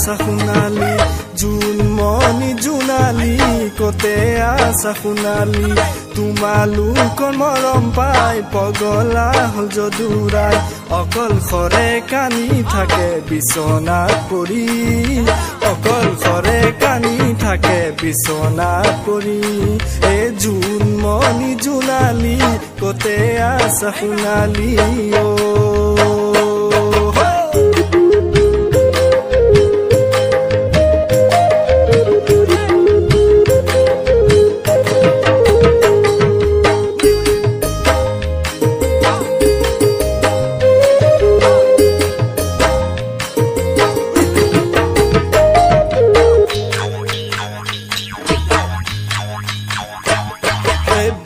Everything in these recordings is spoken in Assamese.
আছা সোণালী জোনমণি জোনালী কতে আছা সোণালী তোমালোকৰ মৰম পাই পগলা হল যদুৰাই অকল খৰে কানি থাকে বিছনাত পৰি অকল খৰে কানি থাকে বিছনাত পৰি এ জোনমণি জোনালী কতে আছা সোণালী অ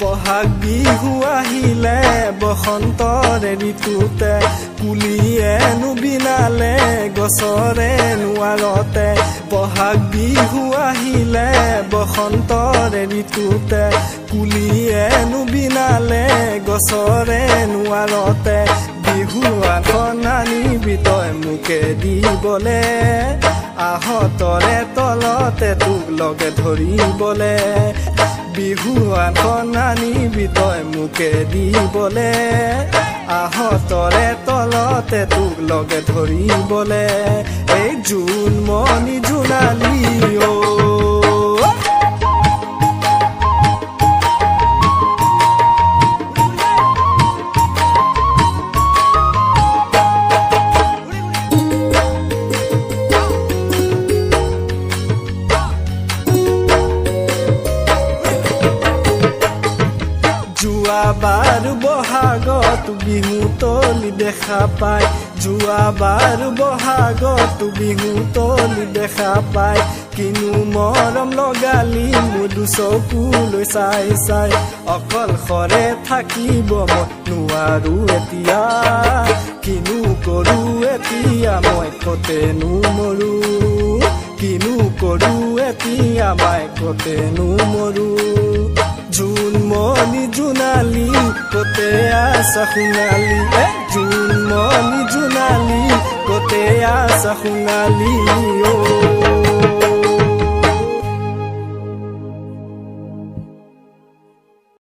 বহাগ বিহু আহিলে বসন্তৰ ঋতুতে কুলিয়ে নুবিনালে গছৰে নোৱাৰতে বহাগ বিহু আহিলে বসন্তৰ ঋতুতে কুলিয়ে নুবিনালে গছৰে নোৱাৰতে বিহু এখন আনিবি তই মোকে দিবলে আহতৰে তলতে তোক লগে ধৰিবলে বিহু এখন আনিবি তই মোকে দিবলে আহতৰে তলতে তোক লগে ধৰিবলে এই জোনমণি জোনালী অ যোৱাবাৰ বহাগত বিহু তলি দেখা পাই যোৱাবাৰ বহাগত বিহু তলি দেখা পাই কিনো মৰম লগালি মুদু চকুলৈ চাই চাই অকল খৰে থাকিব মই নোৱাৰো এতিয়া কিনো কৰো এতিয়া মই কতেনো মৰো কিনো কৰো এতিয়া মই কতেনো মৰো জোনমণি জোনালী কতে আছা সোণালী জোনমণি জোনালী কতে আছা সোণালী অ